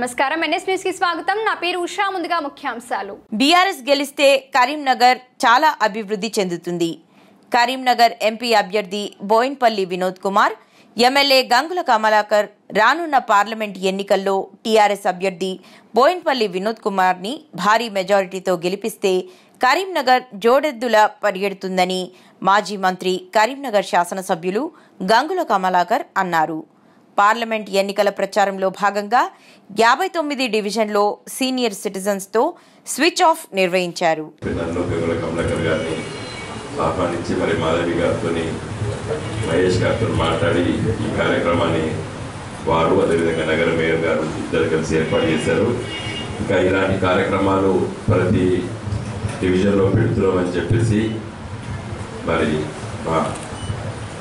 నమస్కారం NS news కి స్వాగతం నా పేరు ఉషా ముందుగా ముఖ్యాంశాలు బీఆర్ఎస్ గెలిస్తే కరీంనగర్ చాలా అభివృద్ధి చెందుతుంది కరీంనగర్ ఎంపీ అభ్యర్థి బోయిన్పల్లి వినోద్ కుమార్ ఎమ్మెల్యే గంగుల కమలాకర్ రానున్న పార్లమెంట్ ఎన్నికల్లో టీఆర్ఎస్ అభ్యర్థి బోయిన్పల్లి వినోద్ కుమార్ ని భారీ మెజారిటీతో గెలిపిస్తే కరీంనగర్ జోడెద్దుల పరిగెడుతుందని మాజీ మంత్రి కరీంనగర్ శాసనసభ్యులు గంగుల కమలాకర్ అన్నారు పార్లమెంట్ ఎన్నికల ప్రచారంలో భాగంగా 59 డివిజన్లో సీనియర్ సిటిజన్స్ తో స్విచ్ ఆఫ్ నిర్వహించారు. ఆహ్వానించి మరి మాధవి గారితో మహేష్ గారితో మాట్లాడి ఈ కార్యక్రమాన్ని వారు అదేవిధంగా నగర మేయర్ గారు ఇద్దరు కలిసి ఏర్పాటు చేశారు. ఇంకా ఇలాంటి కార్యక్రమాలు ప్రతి డివిజన్లో పెడుతున్నామని చెప్పేసి మరి మా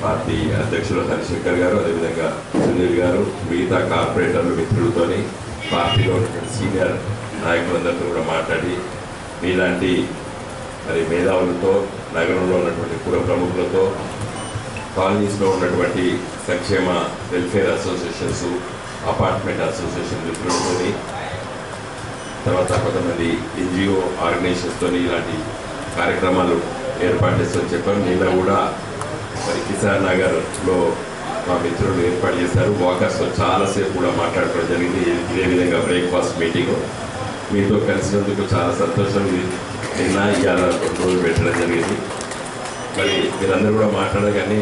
పార్టీ అధ్యక్షులు హరిశంకర్ గారు అదేవిధంగా సునీల్ గారు మిగతా కార్పొరేటర్లు మిత్రులతో పార్టీలో ఉన్నటువంటి సీనియర్ నాయకులందరితో కూడా మాట్లాడి మీలాంటి మరి మేధావులతో నగరంలో ఉన్నటువంటి పుర ప్రముఖులతో కాలనీస్లో ఉన్నటువంటి సంక్షేమ వెల్ఫేర్ అసోసియేషన్స్ అపార్ట్మెంట్ అసోసియేషన్ మిత్రులతో తర్వాత కొంతమంది ఎన్జిఓ ఆర్గనైజేషన్స్తో ఇలాంటి కార్యక్రమాలు ఏర్పాటు చేస్తామని చెప్పారు. నిన్న కూడా మరి కిసాన్ నగర్లో మా మిత్రులు ఏర్పాటు చేశారు. వాకర్స్తో చాలాసేపు కూడా మాట్లాడుకోవడం జరిగింది. ఇదే విధంగా బ్రేక్ఫాస్ట్ మీటింగ్ మీతో కలిసినందుకు చాలా సంతోషం. నిన్న ఇవాళ 2 రోజులు పెట్టడం జరిగింది. మరి మీరందరూ కూడా మాట్లాడగానే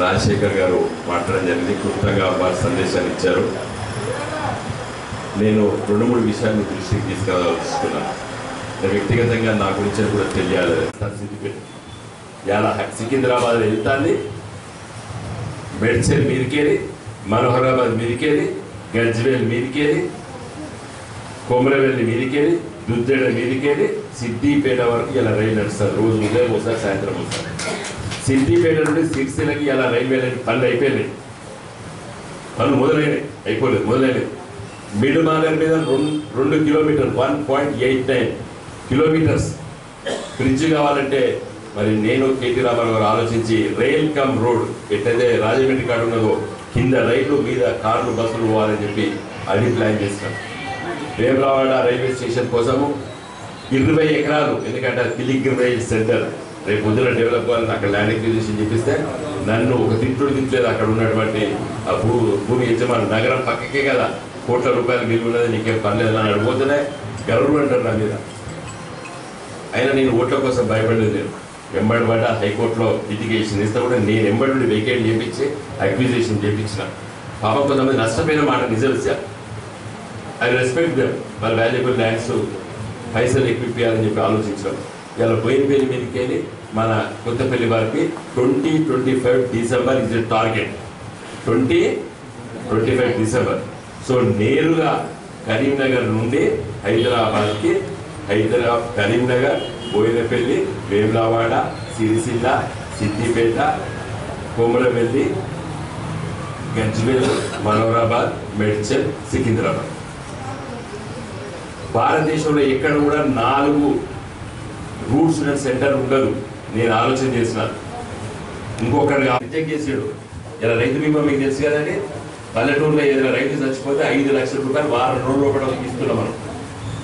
రాజశేఖర్ గారు మాట్లాడడం జరిగింది. క్లుప్తంగా వారి సందేశాన్ని ఇచ్చారు. నేను 2-3 విషయాన్ని దృష్టికి తీసుకురావాలనుకున్నాను. వ్యక్తిగతంగా నా గురించి కూడా తెలియాలి. ఇలా సికింద్రాబాద్ వెళ్తాంది, మెడ్చల్ మీదికేరి, మనోహరాబాద్ మీదికేరి, గజ్వేల్ మీదికేరి, కొమరవెల్లి మీదికేరి, దుద్దేడ మీదికేరి, సిద్దిపేట వరకు ఇలా రైలు నడుస్తారు. రోజు ఉదయం ఒకసారి సాయంత్రం ఒకసారి. సిద్దిపేట నుండి సిరిసిల్లకి ఇలా రైల్వే లైన్ పనులు అయిపోయినాయి. పనులు మొదలైనవి. మిడ్మాలర్ మీద 2 కిలోమీటర్లు 1.89 కిలోమీటర్స్ బ్రిడ్జ్ కావాలంటే మరి నేను కేటీ రామారావు గారు ఆలోచించి రైల్ కమ్ రోడ్ ఎట్లయితే రాజమండ్రి కాడ ఉన్నదో కింద రైలు మీద కార్లు బస్సులు పోవాలని చెప్పి అది ప్లాన్ చేస్తాం. వేములవాడ రైల్వే స్టేషన్ కోసము 20 ఎకరాలు, ఎందుకంటే పిలిగ్రిమేజ్ సెంటర్ రేపు పొద్దున డెవలప్ అవ్వాలని అక్కడ ల్యాండ్ ఎక్విజిషన్ చేపిస్తే నన్ను ఒక తిట్టలేదు. అక్కడ ఉన్నటువంటి ఆ భూమి యజమాని నగరం పక్కకే కదా, కోట్ల రూపాయలు బిల్లు ఉన్నది, నీకేం పర్లేదు అని అడిగిపోతున్నాయి. గవర్నమెంట్ నా మీద అయినా నేను ఓట్ల కోసం భయపడలేదు. నేను వెంబడిపడ్డ హైకోర్టులో లిటిగేషన్ ఇస్తే కూడా నేను వెంబడి వెకేట్ చేయించి అక్విజిషన్ చేయించిన. పాప కొంతమంది నష్టపోయిన మాట నిజం ఇచ్చారు. I respect them. వాళ్ళ వాల్యుబుల్ ల్యాండ్స్ పైసలు ఎక్విప్పియాలని చెప్పి ఆలోచించాం. ఇలా బోయినపల్లి మీదకి వెళ్ళి మన కొత్తపల్లి వారికి 2025 December is the target. 2025 December. So నేరుగా కరీంనగర్ నుండి హైదరాబాద్కి, కరీంనగర్, బోయినపల్లి, వేములవాడ, సిరిసిల్ల, సిద్దిపేట, కొమరవెల్లి, గజ్వేల్, మనోహరాబాద్, మెడ్చల్, సికింద్రాబాద్. భారతదేశంలో ఎక్కడ కూడా 4 రూట్స్ ఉన్న సెంటర్ ఉండదు. నేను ఆలోచన చేసినాను. ఇంకొకటి రిజెక్ట్ చేసాడు. ఇలా రైతు బీమా మీకు తెలుసు కదండి. పల్లెటూరులో ఏదైనా రైతు చచ్చిపోతే 5 లక్షల రూపాయలు వారం రోజుల లోపల ఇస్తున్నాం మనం.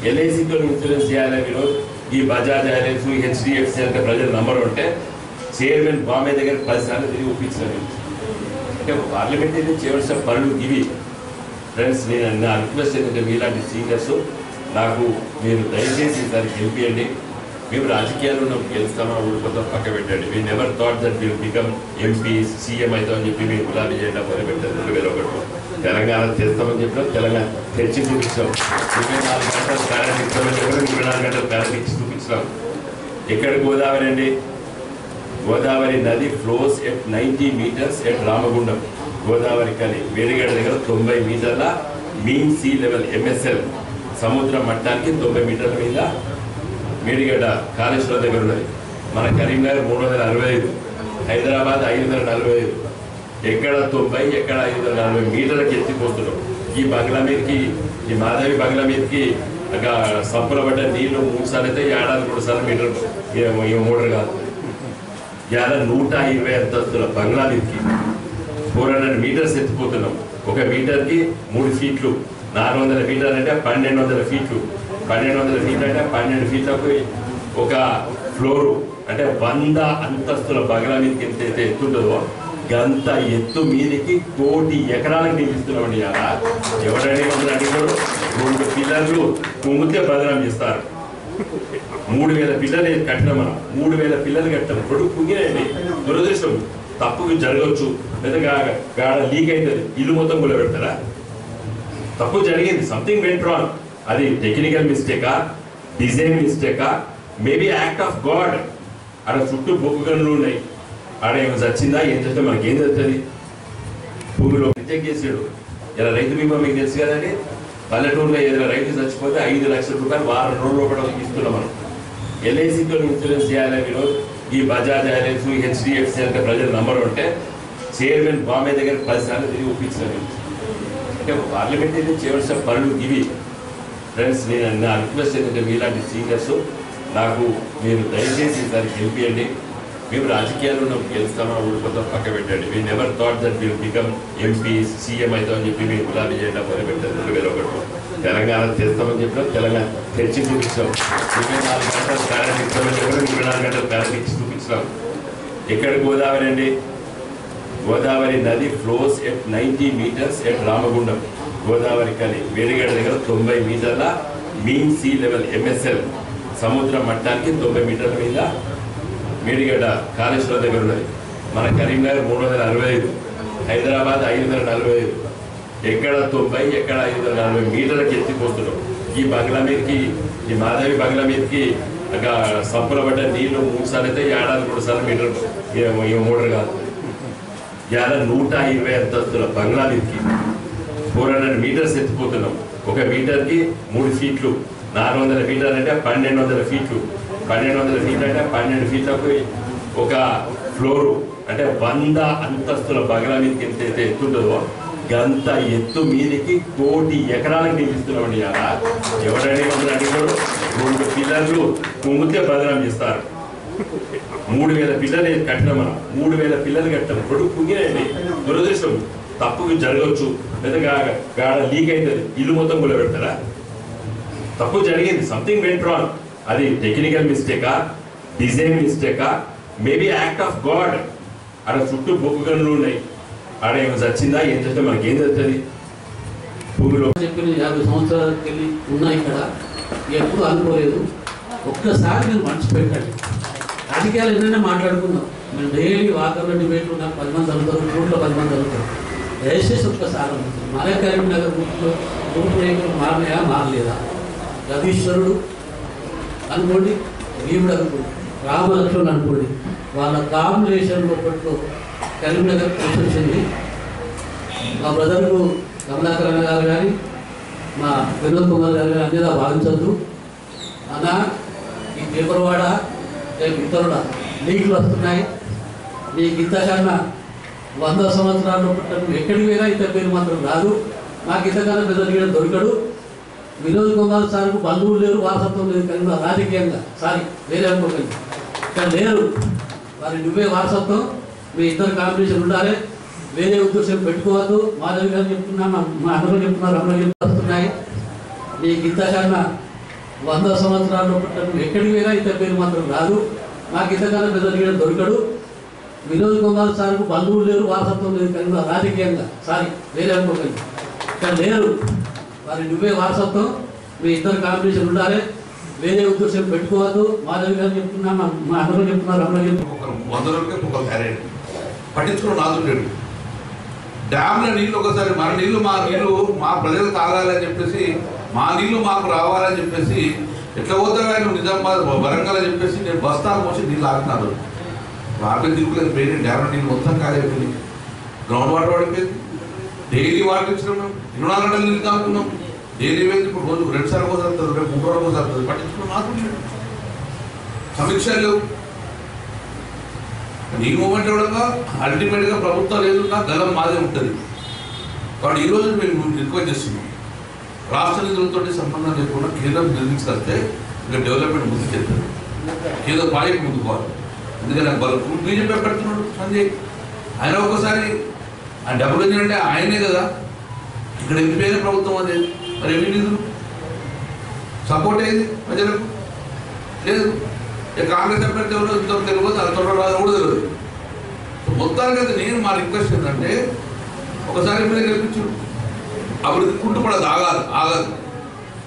ఎల్ఐసితో ఇన్సూరెన్స్ చేయాలని వినోద్, ఈ బజాజ్ అలయన్స్, హెచ్డిఎఫ్సి అంటే ప్రజలు నమ్మరు అంటే చైర్మన్ బాంబే దగ్గర 10 సార్లు తిరిగి ఒప్పించినాను. అంటే పార్లమెంట్ చేయవలసిన పనులు ఇవి. ఫ్రెండ్స్, నేను నా రిక్వెస్ట్ ఏంటంటే మీలాంటి సీనియర్స్ నాకు మీరు దయచేసి దానికి గెలిపియండి. మేము రాజకీయాల్లో ఉన్నప్పుడు గెలుస్తామా ఊడిపోతాం పక్క పెట్టండి. We never thought that will become MP, CM అవుతామని చెప్పి మేము గులాబీ జెండా మొదలుపెట్టారు 2001. తెలంగాణ చేస్తామని చెప్పినాం, తెలంగాణ తెచ్చి చూపించాం. 24 గంటలు కరెంట్ ఇస్తామని చెప్పినాం, 24 గంటలు కరెంట్ ఇచ్చి చూపించినాం. ఎక్కడ గోదావరి అండి? గోదావరి నది flows at 90 metres at Ramagundam. Godavari కానీ వేడిగడ్డ దగ్గర 90 మీటర్ల మీన్ సీ లెవెల్ MSL సముద్ర మట్టానికి 90 మీటర్ల మీద మేడిగడ్డ కాళేశ్వరం దగ్గర ఉన్నది. మన కరీంనగర్ 365, హైదరాబాద్ 545. ఎక్కడ 90, ఎక్కడ 540 మీటర్లకి ఎత్తిపోతున్నాం. ఈ బంగ్లా మీదకి, ఈ మాధవి బంగ్లా మీదకి సంపుల పడ్డ నీళ్లు 3 సార్లు అయితే ఏడాది 3 సార్లు మీటర్ మోటార్ కాదు. ఏడాది 120 అంతస్తుల బంగ్లా మీదకి 400 మీటర్స్ ఎత్తిపోతున్నాం. 1 మీటర్కి 3 ఫీట్లు 400 మీటర్లు అంటే 1200 ఫీట్లు. 1200 ఫీట్లు అంటే 12 ఫీట్లకు ఒక ఫ్లోరు అంటే 100 అంతస్తుల బంగ్లా మీదకి ఎంతైతే ఎత్తుంటుందో గంత ఎత్తు మీదకి 1 కోటి ఎకరాలకు నిలుస్తున్నామండి. అలా ఎవరైనా అడిగారు 2 పిల్లర్లు కుంగితే బదనాం చేస్తారు. 3000 పిల్లలు కట్టినాం మనం. 3000 పిల్లలు కట్టాం. ఇప్పుడు కుంగినండి. దురదృష్టం, తప్పు జరగవచ్చు, లేదా గాడ లీక్ అవుతుంది, ఇల్లు మొత్తం కూడా పెడతారా? తప్పు జరిగింది, సంథింగ్ వెంట్ రాంగ్. అది టెక్నికల్ మిస్టేకా, డిజైన్ మిస్టేకా, మేబీ యాక్ట్ ఆఫ్ గాడ్. ఆడ చుట్టూ బొగ్గు గనులు ఉన్నాయి. ఆడ ఏమో చచ్చిందా ఏం చేస్తే మనకి ఏం తెలుస్తుంది? భూమిలో రిజెక్ట్ చేసాడు. ఇలా రైతు బీమా మీకు తెలుసు కదండి. పల్లెటూరులో ఏదైనా రైతు చచ్చిపోతే 5 లక్షల రూపాయలు వారం రోజుల లోపల ఇస్తున్నాం మనం. ఎల్ఐసితో ఇన్సూరెన్స్ చేయాలని వినోద్, ఈ బజాజ్ అలయన్స్, హెచ్డిఎఫ్సి అంటే ప్రజలు నంబర్ ఉంటే చైర్మన్ బాంబే దగ్గర 10 సార్లు తిరిగి ఒప్పించారు. అంటే పార్లమెంట్ అయితే చేయవలసిన పనులు ఇవి. ఫ్రెండ్స్, నేను నా రిక్వెస్ట్ ఏంటంటే మీలాంటి సీనియర్స్ నాకు మీరు దయచేసి దానికి హెల్ప్ చేయండి. మేము రాజకీయాల్లో ఉన్నప్పుడు గెలుస్తామో ఊడిపోతాం పక్క పెట్టండి. We never thought that will become MP CM అవుతామని చెప్పి మేము గులాబీ జెండా మొదలుపెట్టారు 2001. తెలంగాణ చేస్తామని చెప్పినాం, తెలంగాణ తెచ్చి చూపించాం. 24 గంటలు కరెంట్ ఇస్తామని చెప్పినాం, 24 గంటలు కరెంట్ ఇచ్చి చూపించినాం. ఎక్కడ గోదావరి అండి? గోదావరి నది flows at 90 metres at Ramagundam. Godavari కానీ వేడిగడ్డ దగ్గర 90 మీటర్ల మీన్ సీ లెవెల్ MSL సముద్ర మట్టానికి 90 మీటర్ల మీద మేడిగడ్డ కాళేశ్వరం దగ్గర ఉన్నది. మన కరీంనగర్ 365, హైదరాబాద్ 545. ఎక్కడ 90, ఎక్కడ 540 మీటర్లకి ఎత్తిపోతున్నాం. ఈ బంగ్లా మీదకి, ఈ మాధవి బంగ్లా మీదకి సంపుల పడ్డ నీళ్లు 3 సార్లు అయితే ఏడాది 3 సార్లు మీటర్ మోటార్ కాదు. ఇవాళ 120 అంతస్తుల బంగ్లా మీదకి 400 మీటర్స్ ఎత్తిపోతున్నాం. 1 మీటర్కి 3 ఫీట్లు. 400 మీటర్లు అంటే 1200 ఫీట్లు. 1200 ఫీట్లు అంటే 12 ఫీట్లకు ఒక ఫ్లోరు అంటే 100 అంతస్తుల బంగ్లా మీదకి ఎంతైతే ఎత్తుంటుందో గంత ఎత్తు మీదకి 1 కోటి ఎకరాలకు నిలుస్తున్నామండి. అలా ఎవరైనా అడిగారు 2 పిల్లర్లు కుంగితే బదనాం చేస్తారు. 3000 పిల్లలు కట్టినాం మనం. 3000 పిల్లలు కట్టాం. ఇప్పుడు కుంగినండి. దురదృష్టం, తప్పు జరగవచ్చు, లేదా గాడ లీక్ అవుతుంది, ఇల్లు మొత్తం కూడా పెడతారా? తప్పు జరిగింది, సంథింగ్ వెంట్ రాంగ్. అది టెక్నికల్ మిస్టేకా, డిజైన్ మిస్టేకా, మేబీ యాక్ట్ ఆఫ్ గాడ్. ఆడ చుట్టూ బొగ్గు గనులు ఉన్నాయి. ఆడ ఏమో చచ్చిందా ఏం చేస్తే మనకి ఏం తెలుస్తుంది? భూమిలో చెప్పిన 50 సంవత్సరాలకు వెళ్ళి ఉన్నా ఇక్కడ ఎప్పుడు అనుకోలేదు. ఒక్కసారి నేను మనసు పెట్టండి. రాజకీయాలు ఏదైనా మాట్లాడుకుందాం. మేము డైలీ వాకర్లో డిబేట్లు నాకు 10 మంది చదువుతారు, రోడ్లో 10 మంది చదువుతారు. దయచేసి ఒక్కసారి మన కరీంనగర్ గుంపు రేకులు మారినాయా మారలేదా? రవీశ్వరుడు అనుకోండి, భీముడు అనుకోండి, రామలక్ష్మణుడు అనుకోండి, వాళ్ళ కాంబినేషన్లో పట్టు కరీంనగర్ వచ్చింది. మా బ్రదర్కు కమలాకరణ గారు కానీ, మా వినోద్ కుమార్ గారు కానీ అన్నిదా భావించద్దు. అన్న, ఈ పేపర్వాడ రేపు ఇతరుడా లీకులు వస్తున్నాయి, నీకు ఇంతకన్నా 100 సంవత్సరాల్లో పుట్టను ఎక్కడికి పోయినా ఇంత పేరు మాత్రం రాదు. నాకు ఇంతకన్నా పెద్ద లీడర్ దొరికడు. వినోద్ కుమార్ సార్కు బంధువులు లేరు, వారసత్వం లేదు. కానీ రాజకీయంగా సారీ వేరే అనుకోకండి, ఇక్కడ లేరు. మరి నువ్వే వారసత్వం, మీ ఇద్దరు కాంబినేషన్ ఉండాలి. వేరే ఉద్దేశం పెట్టుకోవద్దు. మాధవి గారు చెప్తున్నా, మా అన్నలు చెప్తున్నారు, అమ్మలు వస్తున్నాయి. నీకు ఇంతకన్నా 100 సంవత్సరాల్లో పుట్టను ఎక్కడికి పోయినా ఇంత పేరు మాత్రం రాదు. నాకు ఇంతకన్నా పెద్ద లీడర్ దొరికడు. వినోద్ కుమార్ సార్కు బంధువులు లేరు, వారసత్వం లేదు. కానీ రాజకీయంగా సారీ వేరే అనుకోకండి, ఇక్కడ లేరు. మరి నువ్వే వారసత్వం, మీ ఇద్దరు కాంబినేషన్ ఉండాలి. వేరే ఉద్దేశం పెట్టుకోవద్దు. మాధవి గారు చెప్తున్నా, మా అన్నలు చెప్తున్నారు, అమ్మలు చెప్తున్నారు. 100 రూపాయలకి ఒక క్యారెట్ పట్టించుకున్న నాదు లేడు. డ్యామ్లో నీళ్ళు ఒకసారి మన నీళ్ళు మా ప్రజలు తాగాలని చెప్పేసి, మా నీళ్ళు మాకు రావాలని చెప్పేసి ఎట్లా పోతారు ఆయన నిజామాబాద్ వరంగల్ అని చెప్పేసి నేను బస్తాలు పోసి నీళ్ళు ఆపినారు. ఆపే దిగులేదు, పోయిన డ్యామ్లో నీళ్ళు మొత్తం కాలేకపోయింది. గ్రౌండ్ వాటర్ పడిపోయింది. డైలీ వాటర్ ఇచ్చినాం. మేము 24 గంటలు నీళ్ళు తాగుతున్నాం. డైలీ వేసి ఇప్పుడు రోజు 2 సార్లు కోసం వస్తుంది, రేపు 3 రోజులు కోసం వస్తుంది. పట్టించుకున్న నాదు సమీక్షలు ఈ మూమెంట్ ఇవ్వడంగా అల్టిమేట్గా ప్రభుత్వాలు ఏదున్నా గలం మాదే ఉంటుంది. కాబట్టి ఈరోజు మేము రిక్వెస్ట్ చేస్తున్నాం, రాష్ట్ర నిధులతో సంబంధం లేకుండా కేంద్రం నిర్మించుకొస్తే ఇంకా డెవలప్మెంట్ ముందుకు వెళ్తుంది. కేంద్ర ప్రాజెక్ట్ ముందుకోవాలి. ఎందుకంటే వాళ్ళు బీజేపీ పెడుతున్నాడు సంజయ్. ఆయన ఒక్కసారి ఆయన డబ్బులు ఏంటంటే ఆయనే కదా, ఇక్కడ ఎంపీ అయిన ప్రభుత్వం అనేది మరి ఏమి నిధులు సపోర్ట్ అయింది ప్రజలకు లేదు. కాంగ్రెస్ అభ్యర్థి ఎవరో ఇంతకు తెలియదు, అంతలో రాదు కూడా తెలియదు. మొత్తానికి అయితే నేను మా రిక్వెస్ట్ ఏంటంటే ఒకసారి ఎమ్మెల్యే గెలిపించు, అభివృద్ధి కుంటుపడదు, ఆగదు,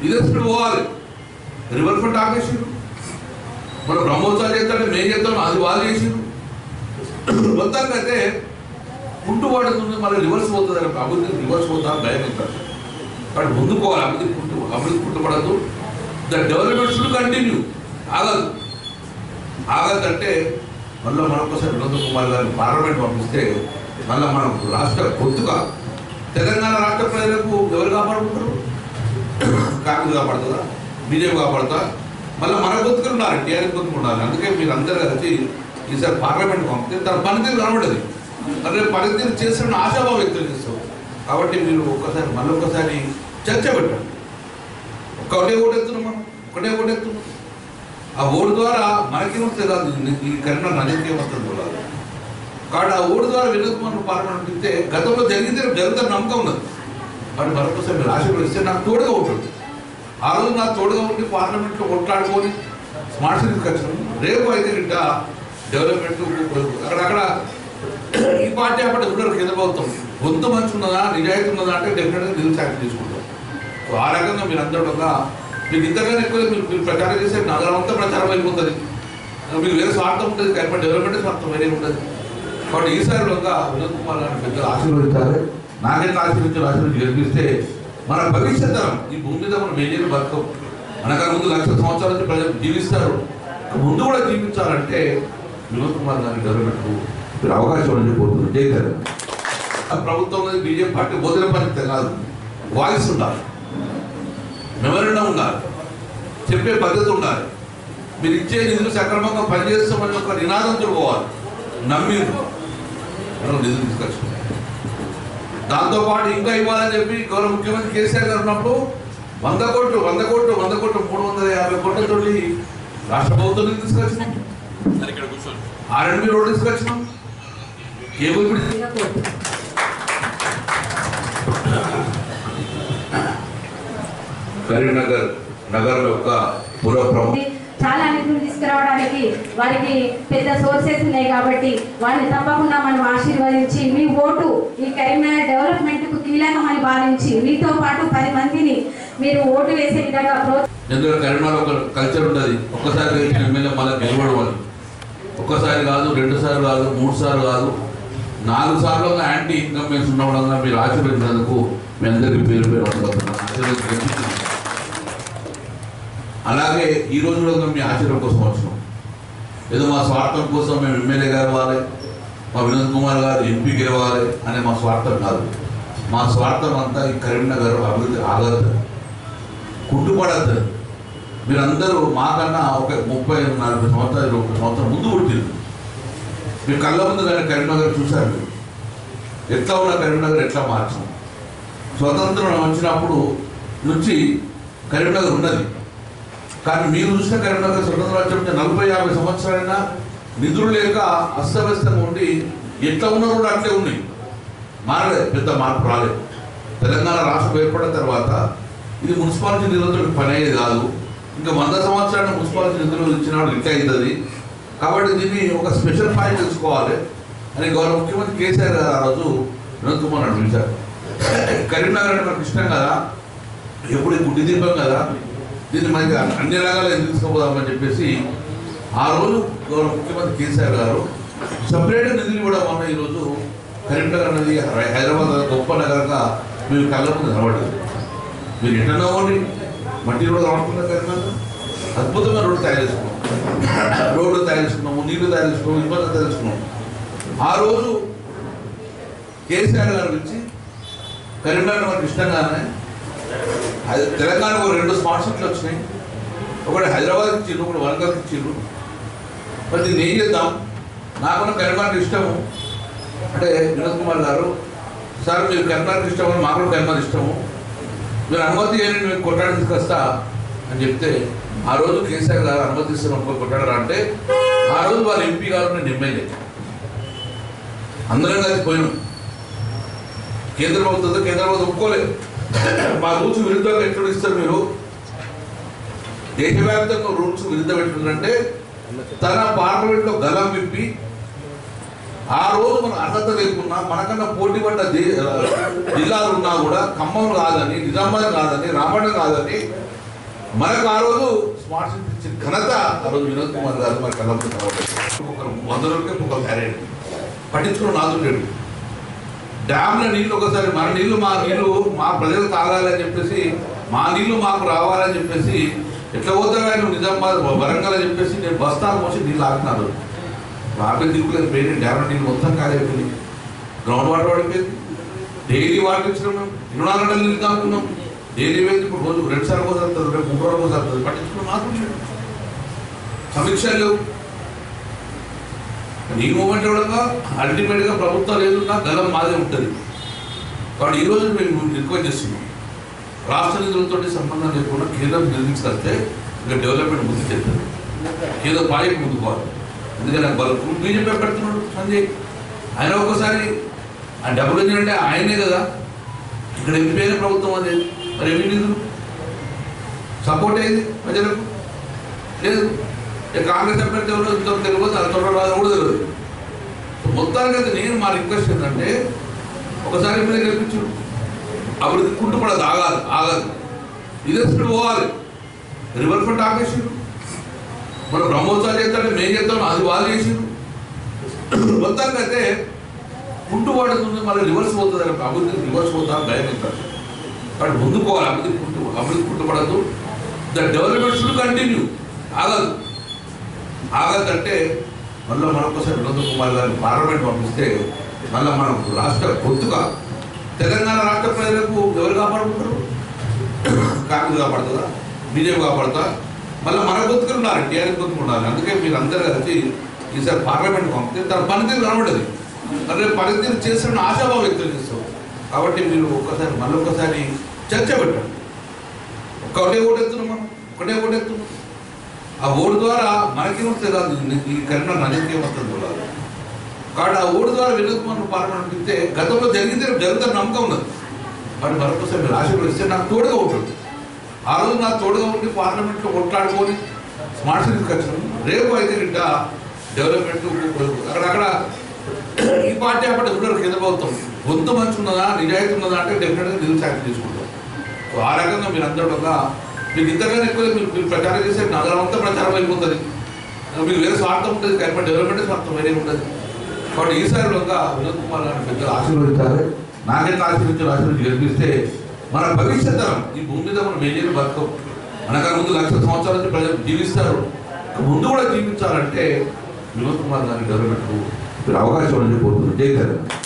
ఇదే స్పీడ్ పోవాలి. రివర్ ఫ్రంట్ ఆపేసారు, మన బ్రహ్మోత్సవాలు చేస్తాడే మేము చేస్తాం, అది వాళ్ళు చేసారు. మొత్తానికి అయితే కుంటుపడుతుంది, మళ్ళీ రివర్స్ పోతుంది, అభివృద్ధి రివర్స్ పోతా భయం అవుతారు. కాబట్టి ముందు పోవాలి, అభివృద్ధి కుంటుపడద్దు. ద డెవలప్మెంట్ షుడ్ కంటిన్యూ, ఆగదంటే మళ్ళీ మరొకసారి వినోద్ కుమార్ గారిని పార్లమెంట్ పంపిస్తే మళ్ళీ మనం రాష్ట్ర పొత్తుగా తెలంగాణ రాష్ట్ర ప్రజలకు ఎవరు కాపాడుకుంటారు? కాంగ్రెస్ కాపాడుతుందా, బీజేపీ కాపాడుతా? మళ్ళీ మన పొత్తుకులు ఉండాలి, టీఆర్ఎస్ పొత్తుకు ఉండాలి. అందుకే మీరు అందరూ కలిసి ఈసారి పార్లమెంట్ పంపితే తన పనితీరు కనబడదు, మరి పనితీరు చేసిన ఆశాభావం వ్యక్తం చేస్తాం. కాబట్టి మీరు మళ్ళీ ఒకసారి చర్చ పెట్టండి. ఒకటే ఓటెత్తున్నాం, మనం ఒకటే ఓటెత్తున్నాం. ఆ ఓటు ద్వారా మనకేమొస్తుంది కాదు, ఈ కరీంనగర్ నదికి వస్తుంది కూడా. కాబట్టి ఆ ఓటు ద్వారా వినోద్ కుమార్ పార్లమెంట్ ఇస్తే గతంలో జరుగుతున్న నమ్మకం ఉన్నది. కాబట్టి మరొకసారి మీరు ఆశీర్వదిస్తే నాకు తోడుగా ఉంటుంది. ఆ రోజు నాకు తోడుగా ఉండి పార్లమెంట్లో కొట్లాడుకొని స్మార్ట్ సిటీకి వచ్చినాం. రేపు అయితే ఇంట డెవలప్మెంట్ అక్కడక్కడ ఈ పార్టీ అప్పటి ఉండరు కింద ప్రభుత్వం గొంతు మంచి ఉన్నదా, నిజాయితీ ఉన్నదా అంటే డెఫినెట్గా నిధులు శాంక్షన్ తీసుకుంటాం. సో ఆ రకంగా మీరు అందరూ మీకు ఇంతకన్నా ఎక్కువ మీరు ప్రచారం చేస్తే నగరం అంతా ప్రచారం అయిపోతుంది. మీకు వేరే స్వార్థం ఉంటుంది, కరీంనగర్ డెవలప్మెంట్ స్వార్థం వేరే ఉంటుంది. కాబట్టి ఈసారి వినోద్ కుమార్ గారిని పెద్దలు ఆశీర్వదించాలి. నాకైతే ఆశీర్వదించి గెలిపిస్తే మన భవిష్యత్ తరం ఈ భూమి మీద మనం మేజర్ బతుకం. మనకన్నా ముందు 1,00,000 సంవత్సరాల నుంచి ప్రజలు జీవిస్తారు, ముందు కూడా జీవించాలంటే వినోద్ కుమార్ గారి డెవలప్మెంట్కు మీరు అవకాశం అని చెప్పబోతుంది. జై తెలంగాణ. ప్రభుత్వం బీజేపీ పార్టీ బోధన పరిస్థితి కాదు, వాయిస్ ఉండాలి, మెమరండం ఉండాలి, చెప్పే పద్ధతి ఉండాలి. మీరు ఇచ్చే నిధులు సక్రమంగా పనిచేస్తామని ఒక నినాదంతో పోవాలి. నమ్మింది నిధులు తీసుకొచ్చుకున్నాం. దాంతోపాటు ఇంకా ఇవ్వాలని చెప్పి గౌరవ ముఖ్యమంత్రి కేసీఆర్ గారు ఉన్నప్పుడు 100 కోట్లు 350 కోట్లతో రాష్ట్ర ప్రభుత్వం నిధులు తీసుకొచ్చినాం. R&B రోడ్డు తీసుకొచ్చినాం. కేబుల్ కరీంనగర్ నగరం యొక్క చాలా నిధులు తీసుకురావడానికి వారికి పెద్ద సోర్సెస్ ఉన్నాయి. కాబట్టి వారిని తప్పకుండా మనం ఆశీర్వదించి మీ ఓటు ఈ కరీంనగర్ డెవలప్మెంట్ కు కీలకమని భావించి మీతో పాటు 10 మందిని మీరు ఓటు వేసే విధంగా ఎందుకంటే కరీంనగర్ ఒక కల్చర్ ఉంటుంది. ఒక్కసారి ఎమ్మెల్యే మళ్ళీ గెలవడం, ఒక్కసారి కాదు, 2 సార్లు కాదు, 3 సార్లు కాదు, 4 సార్లు యాంటీ ఇన్కమ్మెన్స్ ఉండడంగా మీరు ఆశీర్వదించినందుకు మీ అందరికీ పేరు ఆశీర్వదించి అలాగే ఈ రోజు కూడా మీ ఆశీర్వాదం కోసం వచ్చినాం. ఏదో మా స్వార్థం కోసం మేము ఎమ్మెల్యే గెలవాలి, మా వినోద్ కుమార్ గారు ఎంపీ గెలవాలి అనే మా స్వార్థం కాదు. మా స్వార్థం అంతా ఈ కరీంనగర్ అభివృద్ధి ఆగదు, కుట్టుపడద్దు. మీరందరూ మాకన్నా ఒక 30-40 సంవత్సరాలు 1 సంవత్సరం ముందు పుట్టింది. మీ కళ్ళ ముందు కానీ కరీంనగర్ చూశారు. ఎట్లా ఉన్న కరీంనగర్ ఎట్లా మార్చాం. స్వతంత్రం వచ్చినప్పుడు నుంచి కరీంనగర్ ఉన్నది. కానీ మీరు చూసిన కరీంనగర్ స్వతంత్రం వచ్చినప్పుడు 40-50 సంవత్సరాలైనా నిధులు లేక అస్తవ్యస్తంగా ఉండి ఎట్లా ఉన్నారు కూడా అట్లే ఉన్నాయి. మారలేదు, పెద్ద మార్పు రాలేదు. తెలంగాణ రాష్ట్రం ఏర్పడిన తర్వాత ఇది మున్సిపాలిటీ నిధులతో పని అయ్యేది కాదు. ఇంకా 100 సంవత్సరాలు మున్సిపాలిటీ నిధులు ఇచ్చినప్పుడు ఇట్లా అవుతుంది. కాబట్టి దీన్ని ఒక స్పెషల్ ఫైల్ తెలుసుకోవాలి అని గౌరవ ముఖ్యమంత్రి కేసీఆర్ గారు ఆ రోజు వినోద్ కుమార్ అనిపించారు. కరీంనగర్ అంటే మనకు ఇష్టం కదా, ఎప్పుడు గుడ్డి దీపం కదా, దీన్ని మనకి అన్ని రకాలు ఎందుకు తీసుకోపోదామని చెప్పేసి ఆ రోజు గౌరవ ముఖ్యమంత్రి కేసీఆర్ గారు సపరేట్ నిధులు ఇవ్వడం వల్ల ఈరోజు కరీంనగర్ అనేది హైదరాబాద్ గొప్ప నగరంగా మీరు కళ్ళ ముందు కనబడలేదు. మీరు ఎట్లా ఉండి మట్టి రోడ్డు కనబడుతున్న కరీంనగర్ అద్భుతమైన రోడ్డు తయారు చేసుకున్నాము, నీళ్లు తయారు చేసుకున్నాము, ఇబ్బంది తయారు చేసుకున్నాము. ఆ రోజు కేసీఆర్ గారు వచ్చి కరీంనగర్ మనకు ఇష్టంగానే తెలంగాణకు 2 స్మార్ట్ సిటీలు వచ్చినాయి. ఒకటి హైదరాబాద్కి ఇచ్చిండ్రు, ఒకటి వరంగల్కి ఇచ్చిండ్రు. మరి దీన్ని ఏం చేద్దాం, నాకున్న కరీంనగర్ ఇష్టము అంటే వినోద్ కుమార్ గారు సార్ మీరు కరీంనగర్ ఇష్టము, మాకు కూడా కరీంనగర్ ఇష్టము, మీరు అనుమతి చేయండి, మేము కొట్టాడు తీసుకొస్తా అని చెప్తే ఆ రోజు కేసీఆర్ గారు అనుమతిస్తున్న కొట్టాడు అంటే ఆ రోజు వాళ్ళ ఎంపీ గారు నేను ఎమ్మెల్యే అందరం కలిసి పోయినాం. కేంద్ర ప్రభుత్వం ఒప్పుకోలేదు. మా రూల్స్ విరుద్ధంగా ఎట్లా ఇస్తారు మీరు? దేశవ్యాప్తంగా రూల్స్ విరుద్ధం ఎట్లుందంటే తన పార్లమెంట్లో గలం విప్పి ఆ రోజు మన అర్హత లేకున్నా మనకన్నా పోటీ పడ్డ జిల్లాలు ఉన్నా కూడా ఖమ్మం కాదని, నిజామాబాద్ కాదని, రామణం కాదని మనకు ఆ రోజు స్మార్ట్ సిటీ ఇచ్చిన ఘనత ఆ రోజు వినోద్ కుమార్ గారు మన కళ్ళతో ఒకరు 100 రూపాయలకి ఒక క్యారెట్ పట్టించుకున్న నాదుడు లేడు. డ్యామ్ల నీళ్ళు ఒకసారి మన నీళ్ళు మా ప్రజలు తాగాలని చెప్పేసి, మా నీళ్లు మాకు రావాలని చెప్పేసి ఎట్లా పోతారు ఆయన నిజామాబాద్ వరంగల్ అని చెప్పేసి నేను బస్తాలు మోసి నీళ్ళు ఆపినారు. ఆపే దిగులేదు పోయింది. డ్యామ్ల నీళ్ళు మొత్తం ఖాళీ అయిపోయింది. గ్రౌండ్ వాటర్ పడిపోయింది. డైలీ వాటర్ ఇచ్చినాం. మేము 24 గంటలు నీళ్ళు తాగుతున్నాం. డైలీ వేసి ఇప్పుడు రోజు 2 సార్లు కోసం వస్తుంది, రేపు 3 రోజులు కోసం వస్తుంది. పట్టించుకున్న నాకు సమీక్షలు ఈ మూమెంట్ కూడా అల్టిమేట్గా ప్రభుత్వాలు ఏదున్నా గలం మాదే ఉంటుంది. కాబట్టి ఈరోజు మేము రిక్వెస్ట్ చేస్తున్నాం, రాష్ట్ర నిధులతో సంబంధం లేకుండా కేంద్రం నిర్మించుకొస్తే ఇంకా డెవలప్మెంట్ ముందు చేస్తుంది. కేంద్ర పాలక ముందుకోవాలి. ఎందుకంటే వాళ్ళు బీజేపీ పెడుతున్నాడు సంజయ్. ఆయన ఒక్కసారి ఆ డబ్బులు వచ్చినంటే ఆయనే కదా. ఇక్కడ ఎంపీ అయిన ప్రభుత్వం అదే. మరి ఎన్ని నిధులు సపోర్ట్ అయింది ప్రజలకు లేదు. కాంగ్రెస్ అభ్యర్థి ఎవరో ఇంతవరకు తెలియదు, అంతవరకు రాదు కూడా తెలియదు. మొత్తానికి అయితే నేను మా రిక్వెస్ట్ ఏంటంటే ఒకసారి మీద గెలిపించు, అభివృద్ధి కుంటుపడదు, ఆగదు. ఇదే స్పీడ్ పోవాలి. రివర్ ఫ్రంట్ ఆపేసారు. మనం బ్రహ్మోత్సవాలు చేస్తాడే మేము చేస్తాం, అది వాళ్ళు చేసారు. మొత్తానికి అయితే కుంటు పడుతుంది, మళ్ళీ రివర్స్ పోతుంది. అభివృద్ధి రివర్స్ పోతా భయం అవుతారు. కాబట్టి ముందు పోవాలి. అభివృద్ధి కుంటుపడద్దు. The development should continue. ఆగదంటే మళ్ళీ మరొకసారి వినోద్ కుమార్ గారిని పార్లమెంట్ పంపిస్తే మళ్ళీ మనకు రాష్ట్ర పొత్తుగా తెలంగాణ రాష్ట్ర ప్రజలకు ఎవరు కాపాడుకుంటారు? కాంగ్రెస్ కాపాడుతుందా? బీజేపీ కాపాడుతా? మళ్ళీ మన పొత్తుకులు ఉన్నారు, టీఆర్ఎస్ పొత్తుకు ఉండాలి. అందుకే మీరు అందరూ కలిసి ఈసారి పార్లమెంట్ పంపితే తన పనితీరు కనబడదు. అంటే పనితీరు చేస్తున్న ఆశాభావం వ్యక్తం చేస్తాం. కాబట్టి మీరు మళ్ళీ ఒక్కసారి చర్చ పెట్టండి. ఒకటే ఓటెత్తున్నాం. ఆ ఓటు ద్వారా మనకేమొస్తుంది కాదు, ఈ కరీంనగర్ రాజకీయం వస్తుంది చూడాలి. కాబట్టి ఆ ఓటు ద్వారా వినోద్ కుమార్ పార్లమెంట్ ఇస్తే గతంలో జరుగుతున్న నమ్మకం ఉన్నది. కాబట్టి మరొకసారి మీరు ఆశీర్వదిస్తే నాకు తోడుగా ఉంటుంది. ఆ రోజు నాకు తోడుగా ఉండి పార్లమెంట్లో కొట్లాడుకొని స్మార్ట్ సిటీకి వచ్చినాం. రేపు అయితే ఇంకా డెవలప్మెంట్ అక్కడ ఈ పార్టీ అప్పటి కూడా కింద ప్రభుత్వం గొంతు మంచి ఉన్నదా, నిజాయితీ ఉన్నదా అంటే డెఫినెట్గా నిధులు సాయం తీసుకుంటాం. ఆ రకంగా మీరు అందరూ మీకు ఇంతకన్నా ఎక్కువ మీరు ప్రచారం చేస్తే నగరం అంతా ప్రచారం అయిపోతుంది. మీకు వేరే స్వార్థం ఉంటుంది, కానీ డెవలప్మెంట్ స్వార్థం వేరే ఉంటుంది. కాబట్టి ఈసారి వినోద్ కుమార్ గారిని పెద్దలు ఆశీర్వదించాలి. నాకైతే ఆశీర్వదించి గెలిపిస్తే మన భవిష్యత్ తరం ఈ భూమి మీద మనం మేజర్ బతుకం. మనకన్నా ముందు 1,00,000 సంవత్సరాల నుంచి ప్రజలు జీవిస్తారు. ముందు కూడా జీవించాలంటే వినోద్ కుమార్ గారిని డెవలప్మెంట్కు మీరు అవకాశం అని పోతుంది. జై తెలంగాణ.